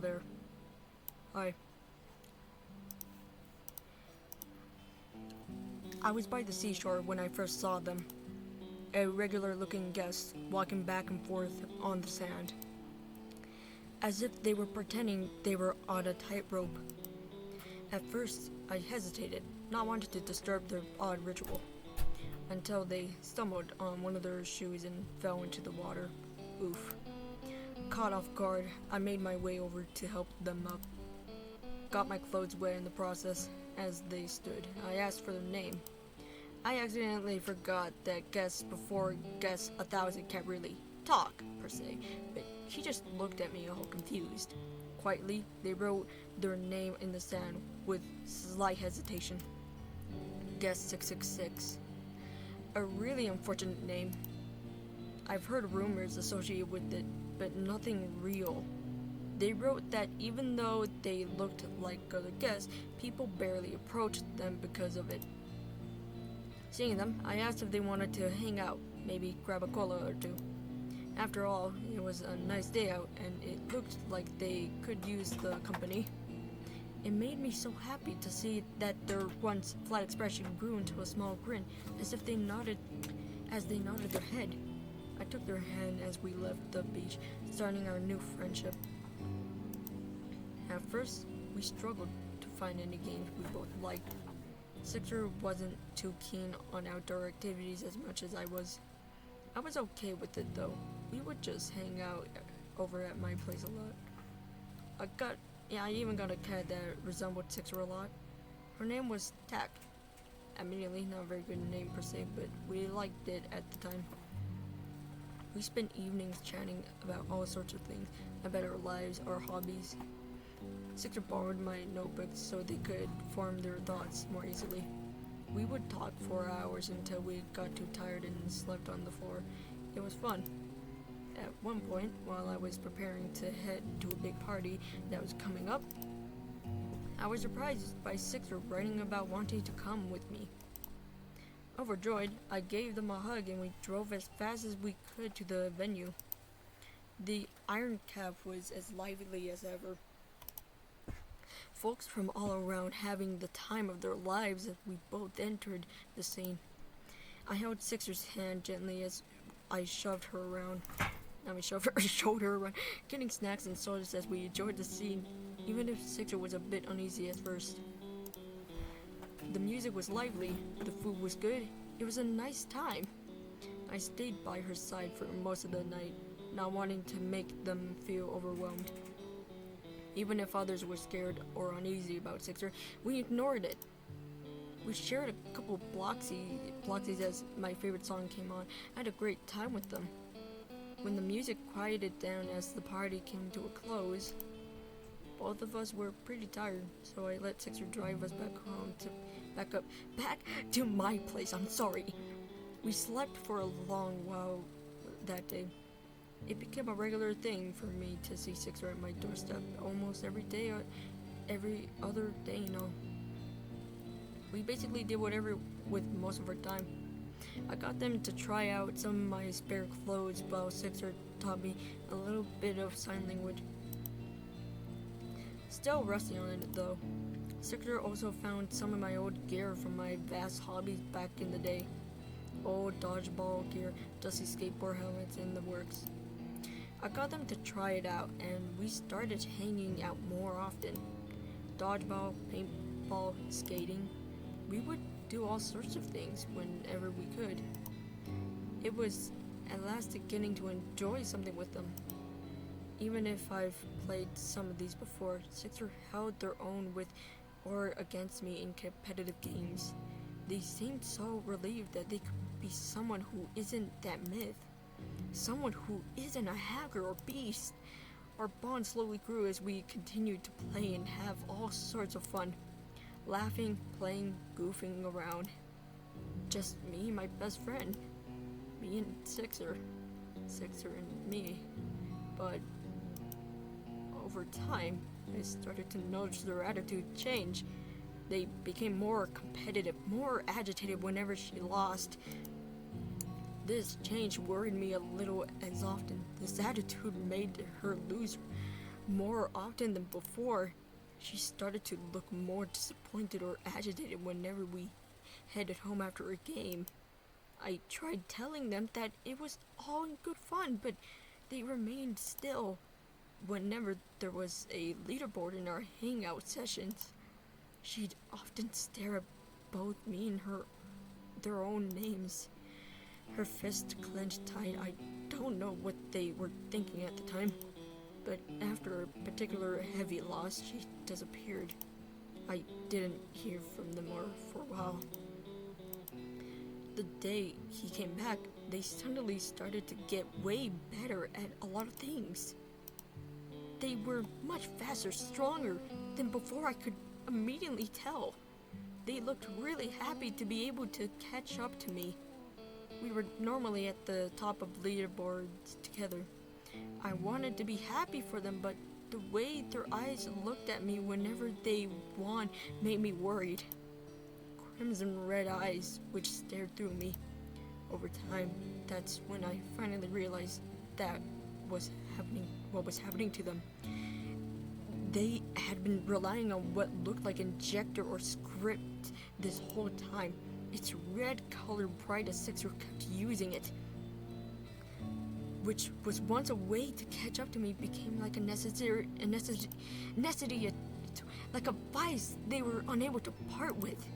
there. Hi. I was by the seashore when I first saw them. A regular-looking guest walking back and forth on the sand, as if they were pretending they were on a tightrope. At first, I hesitated, not wanting to disturb their odd ritual, until they stumbled on one of their shoes and fell into the water. Oof. Caught off guard, I made my way over to help them up. Got my clothes wet in the process. As they stood, I asked for their name. I accidentally forgot that guess before guess 1,000 can't really talk, per se, but he just looked at me all confused. Quietly, they wrote their name in the sand with slight hesitation. Guess 666. A really unfortunate name. I've heard rumors associated with it, but nothing real. They wrote that even though they looked like other guests, people barely approached them because of it. Seeing them, I asked if they wanted to hang out, maybe grab a cola or two. After all, it was a nice day out, and it looked like they could use the company. It made me so happy to see that their once flat expression grew into a small grin, as they nodded their head. I took their hand as we left the beach, starting our new friendship. At first, we struggled to find any games we both liked. Sixer wasn't too keen on outdoor activities as much as I was. I was okay with it though. We would just hang out over at my place a lot. I even got a cat that resembled Sixer a lot. Her name was Tack. Admittedly, not a very good name per se, but we liked it at the time. We spent evenings chatting about all sorts of things, about our lives, our hobbies. Sixer borrowed my notebooks so they could form their thoughts more easily. We would talk for hours until we got too tired and slept on the floor. It was fun. At one point, while I was preparing to head to a big party that was coming up, I was surprised by Sixer writing about wanting to come with me. Overjoyed, I gave them a hug and we drove as fast as we could to the venue. The Iron Cap was as lively as ever. Folks from all around having the time of their lives as we both entered the scene. I held Sixer's hand gently as I showed her around, getting snacks and sodas as we enjoyed the scene, even if Sixer was a bit uneasy at first. The music was lively, the food was good, it was a nice time. I stayed by her side for most of the night, not wanting to make them feel overwhelmed. Even if others were scared or uneasy about Sixer, we ignored it. We shared a couple of Bloxies as my favorite song came on. I had a great time with them. When the music quieted down as the party came to a close, both of us were pretty tired, so I let Sixer drive us back to my place. I'm sorry. We slept for a long while that day. It became a regular thing for me to see Sixer at my doorstep almost every day or every other day, We basically did whatever with most of our time. I got them to try out some of my spare clothes while Sixer taught me a little bit of sign language. Still rusty on it though. Sixer also found some of my old gear from my vast hobbies back in the day. Old dodgeball gear, dusty skateboard helmets, and the works. I got them to try it out, and we started hanging out more often. Dodgeball, paintball, skating. We would do all sorts of things whenever we could. It was at last getting to enjoy something with them. Even if I've played some of these before, Sixer held their own with or against me in competitive games. They seemed so relieved that they could be someone who isn't that myth. Someone who isn't a hacker or beast. Our bond slowly grew as we continued to play and have all sorts of fun. Laughing, playing, goofing around. Just me and my best friend. Me and Sixer. Sixer and me. But over time, I started to notice their attitude change. They became more competitive, more agitated whenever she lost. This change worried me a little as often. This attitude made her lose more often than before. She started to look more disappointed or agitated whenever we headed home after a game. I tried telling them that it was all in good fun, but they remained still. Whenever there was a leaderboard in our hangout sessions, she'd often stare at both me and their own names. Her fist clenched tight. I don't know what they were thinking at the time, but after a particular heavy loss, she disappeared. I didn't hear from them for a while. The day he came back, they suddenly started to get way better at a lot of things. They were much faster, stronger than before. I could immediately tell. They looked really happy to be able to catch up to me. We were normally at the top of leaderboards together. I wanted to be happy for them, but the way their eyes looked at me whenever they won made me worried. Crimson red eyes which stared through me. Over time, that's when I finally realized that was happening. What was happening to them? They had been relying on what looked like injector or script this whole time. Its red color bright as Sixer kept using it, which was once a way to catch up to me, became like a necessity, like a vice they were unable to part with.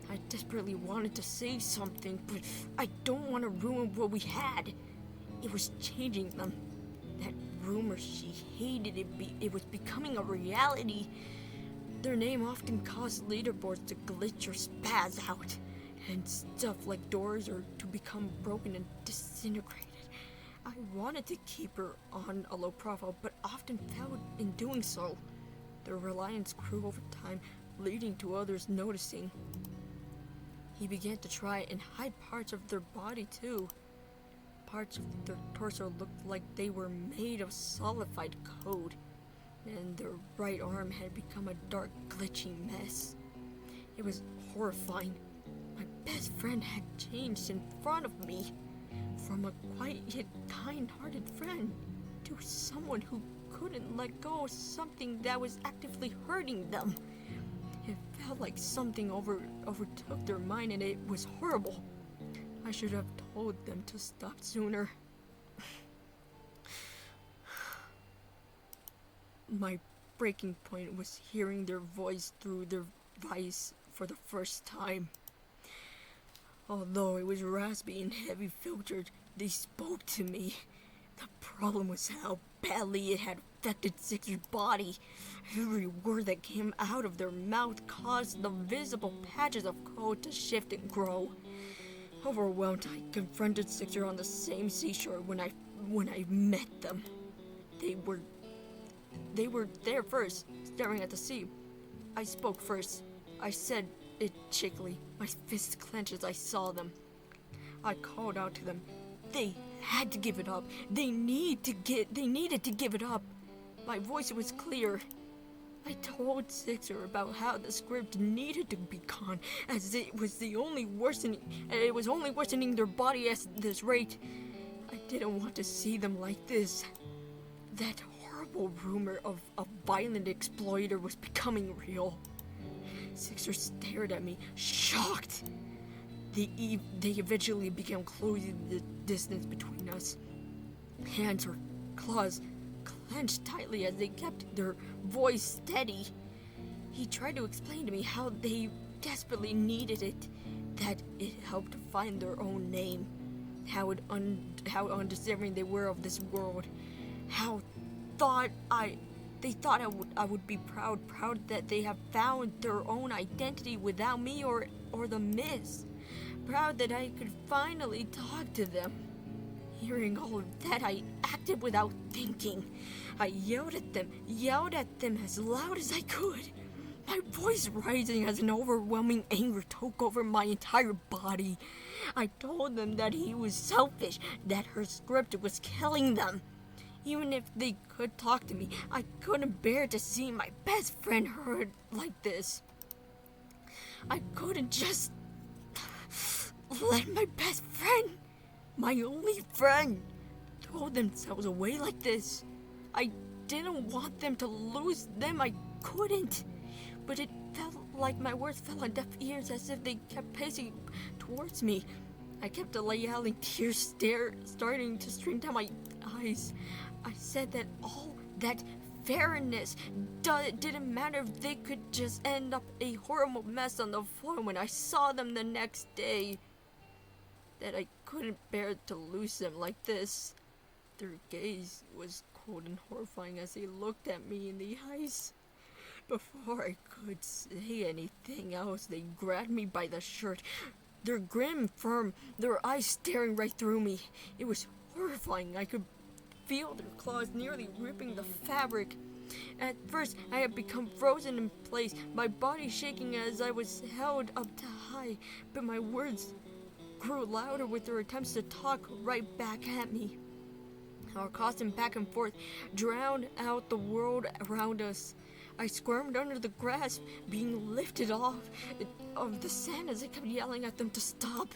I desperately wanted to say something, but I don't want to ruin what we had. It was changing them. That rumor she hated, it was becoming a reality. Their name often caused leaderboards to glitch or spaz out, and stuff like doors or to become broken and disintegrated. I wanted to keep her on a low profile, but often failed in doing so. Their reliance grew over time, leading to others noticing. He began to try and hide parts of their body too. Parts of their torso looked like they were made of solidified code, and their right arm had become a dark, glitchy mess. It was horrifying. My best friend had changed in front of me, from a quiet yet kind-hearted friend to someone who couldn't let go of something that was actively hurting them. It felt like something overtook their mind, and it was horrible. I should have told them to stop sooner. My breaking point was hearing their voice through their vice for the first time. Although it was raspy and heavy filtered, they spoke to me. The problem was how badly it had affected Sixer's body. Every word that came out of their mouth caused the visible patches of code to shift and grow. Overwhelmed, I confronted Sixer on the same seashore when I met them. They were there first, staring at the sea. I spoke first. I said it cheekily, my fists clenched as I saw them. I called out to them. They had to give it up. They needed to give it up. My voice was clear. I told Sixer about how the script needed to be gone, as it was only worsening their body at this rate. I didn't want to see them like this. That horrible rumor of a violent exploiter was becoming real. Sixer stared at me, shocked. They eventually began closing the distance between us. Hands or claws clenched tightly as they kept their voice steady. He tried to explain to me how they desperately needed it, that it helped find their own name, how undeserving they were of this world, how they thought I would be proud that they have found their own identity without me or the Miz. Proud that I could finally talk to them. Hearing all of that, I acted without thinking. I yelled at them as loud as I could. My voice rising as an overwhelming anger took over my entire body. I told them that he was selfish, that her script was killing them. Even if they could talk to me, I couldn't bear to see my best friend hurt like this. I couldn't just let my best friend, my only friend, throw themselves away like this. I didn't want them to lose them. I couldn't. But it felt like my words fell on deaf ears, as if they kept pacing towards me. I kept yelling, tears starting to stream down my eyes. I said that all that fairness didn't matter if they could just end up a horrible mess on the floor when I saw them the next day. That I couldn't bear to lose them like this. Their gaze was cold and horrifying as they looked at me in the eyes. Before I could say anything else, they grabbed me by the shirt. Their grim, firm, their eyes staring right through me. It was horrifying. I could feel their claws nearly ripping the fabric. At first, I had become frozen in place, my body shaking as I was held up high, but my words grew louder with their attempts to talk right back at me. Our constant back and forth drowned out the world around us. I squirmed under the grasp, being lifted off of the sand as I kept yelling at them to stop,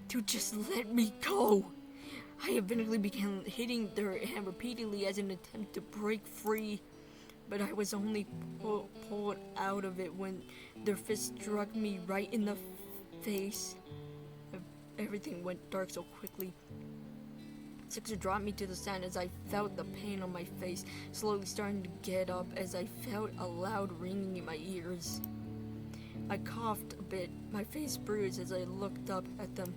to just let me go. I eventually began hitting their hand repeatedly as an attempt to break free, but I was only pulled out of it when their fist struck me right in the face. Everything went dark so quickly. Sixer dropped me to the sand as I felt the pain on my face, slowly starting to get up as I felt a loud ringing in my ears. I coughed a bit, my face bruised as I looked up at them.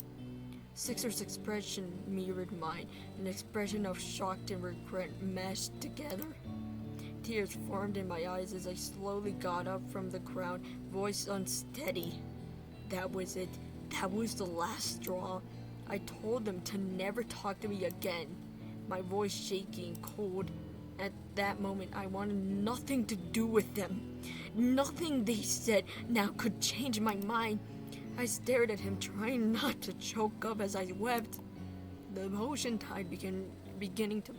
Sixer's expression mirrored mine, an expression of shock and regret meshed together. Tears formed in my eyes as I slowly got up from the ground, voice unsteady. That was it. That was the last straw. I told them to never talk to me again, my voice shaky and cold. At that moment, I wanted nothing to do with them. Nothing they said now could change my mind. I stared at him, trying not to choke up as I wept. The emotion tide beginning to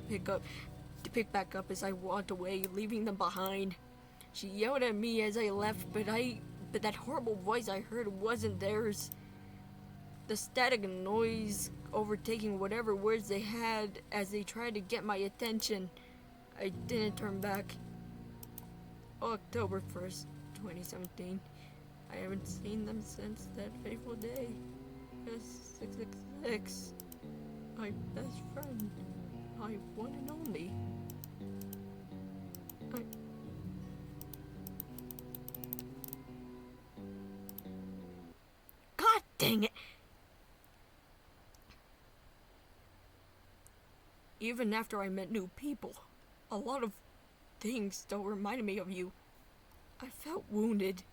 pick back up as I walked away, leaving them behind. She yelled at me as I left, but that horrible voice I heard wasn't theirs. The static and noise overtaking whatever words they had as they tried to get my attention. I didn't turn back. October 1st, 2017. I haven't seen them since that fateful day. S666. My best friend. My one and only. God dang it! Even after I met new people, a lot of things still reminded me of you. I felt wounded.